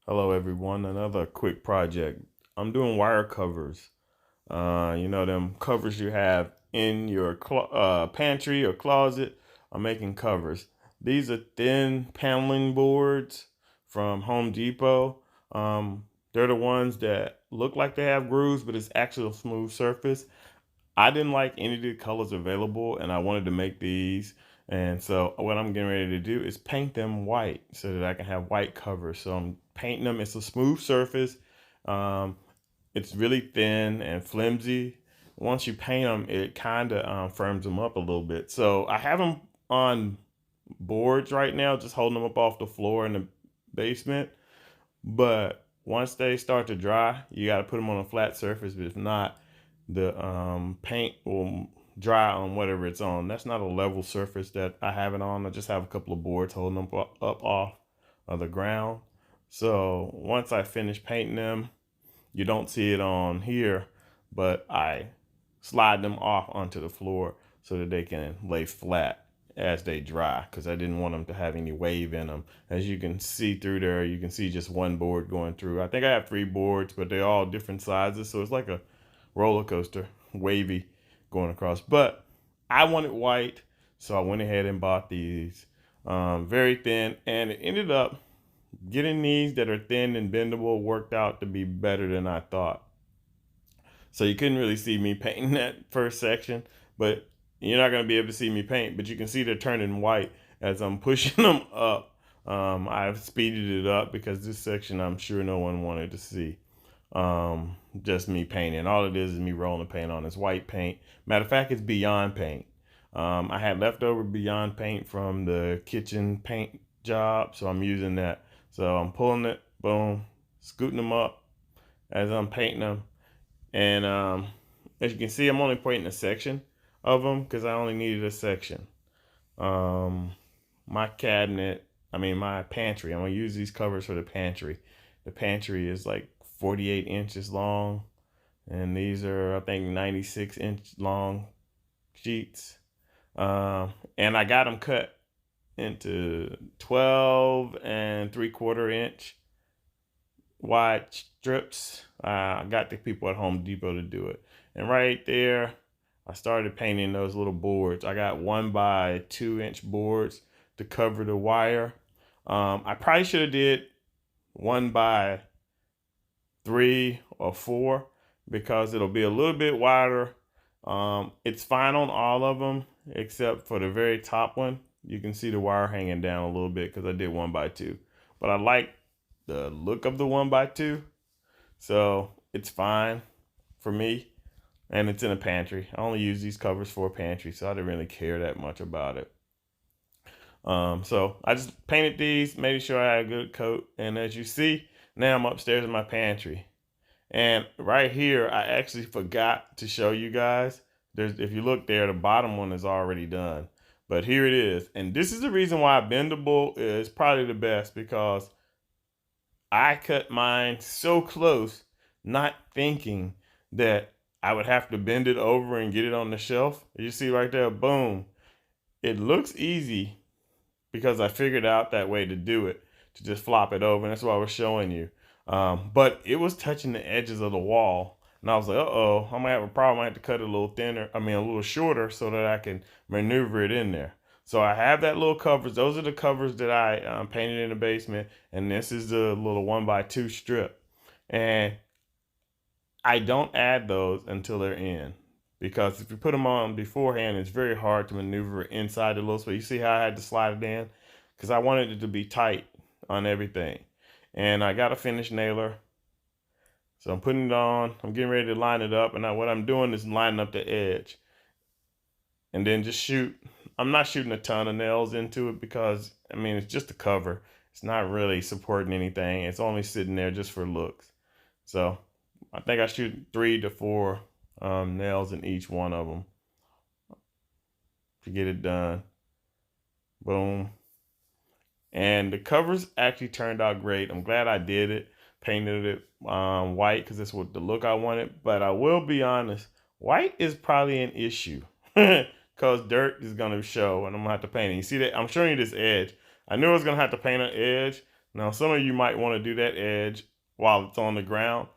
Hello everyone, another quick project. I'm doing wire covers. Them covers you have in your pantry or closet. I'm making covers. These are thin paneling boards from Home Depot. They're the ones that look like they have grooves, but it's actually a smooth surface. I didn't like any of the colors available, and I wanted to make these. And so what I'm getting ready to do is paint them white so that I can have white covers. So I'm painting them. It's a smooth surface. Um, it's really thin and flimsy. Once you paint them, it kind of firms them up a little bit. So I have them on boards right now, just holding them up off the floor in the basement. But once they start to dry, you got to put them on a flat surface. But if not, the paint will dry on whatever it's on. That's not a level surface that I have it on. I just have a couple of boards holding them up off of the ground. So once I finish painting them, you don't see it on here, but I slide them off onto the floor so that they can lay flat as they dry, because I didn't want them to have any wave in them. As you can see through there, you can see just one board going through. I think I have three boards, but they're all different sizes, so it's like a roller coaster, wavy going across. But I wanted white, so I went ahead and bought these. Very thin, and it ended up getting these that are thin and bendable worked out to be better than I thought. So you couldn't really see me painting that first section, but you're not going to be able to see me paint, but you can see they're turning white as I'm pushing them up. I've speeded it up because this section I'm sure no one wanted to see. Just me painting. All it is me rolling paint on. It's white paint. Matter of fact, it's Beyond Paint. I had leftover Beyond Paint from the kitchen paint job, so I'm using that. So I'm pulling it, boom, scooting them up as I'm painting them. And as you can see, I'm only painting a section of them because I only needed a section. Um, my cabinet, my pantry. I'm gonna use these covers for the pantry. The pantry is like 48 inches long, and these are, I think, 96-inch long sheets. And I got them cut into 12 and 3/4 inch wide strips. I got the people at Home Depot to do it. And right there, I started painting those little boards. I got 1 by 2 inch boards to cover the wire. I probably should have did 1 by 3 or 4 because it'll be a little bit wider. It's fine on all of them except for the very top one. You can see the wire hanging down a little bit because I did 1 by 2. But I like the look of the 1 by 2, so it's fine for me. And it's in a pantry. I only use these covers for a pantry, so I didn't really care that much about it. So I just painted these, made sure I had a good coat. And as you see, now I'm upstairs in my pantry. And right here, I actually forgot to show you guys. If you look there, the bottom one is already done. But here it is. And this is the reason why bendable is probably the best, because I cut mine so close, not thinking that I would have to bend it over and get it on the shelf. You see right there, boom. It looks easy because I figured out that way to do it, to just flop it over. And that's why I was showing you. But it was touching the edges of the wall. And I was like, uh-oh, I'm going to have a problem. I have to cut it a little thinner, a little shorter so that I can maneuver it in there. So I have that little covers. Those are the covers that I painted in the basement. And this is the little 1 by 2 strip. And I don't add those until they're in, because if you put them on beforehand, it's very hard to maneuver inside the little space. You see how I had to slide it in? Because I wanted it to be tight on everything. And I got a finish nailer. So I'm putting it on. I'm getting ready to line it up. And what I'm doing is lining up the edge. And then just shoot. I'm not shooting a ton of nails into it because, it's just a cover. It's not really supporting anything. It's only sitting there just for looks. So I think I shoot 3 to 4 nails in each one of them to get it done. Boom. And the covers actually turned out great. I'm glad I did it. Painted it white because that's what the look I wanted. But I will be honest, white is probably an issue because dirt is going to show and I'm going to have to paint it. You see that? I'm showing you this edge. I knew I was going to have to paint an edge. Now, some of you might want to do that edge while it's on the ground,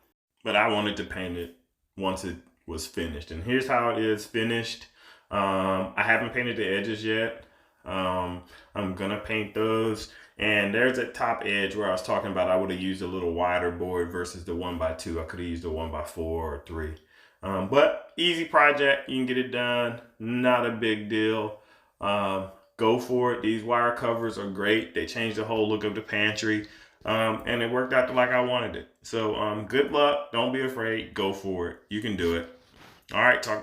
but I wanted to paint it once it was finished. And here's how it is finished. I haven't painted the edges yet. I'm gonna paint those. And there's that top edge where I was talking about I would have used a little wider board versus the 1x2. I could have used a 1x4 or 3. But easy project, you can get it done. Not a big deal. Go for it. These wire covers are great. They changed the whole look of the pantry. And it worked out like I wanted it. So good luck. Don't be afraid. Go for it. You can do it. All right, talk to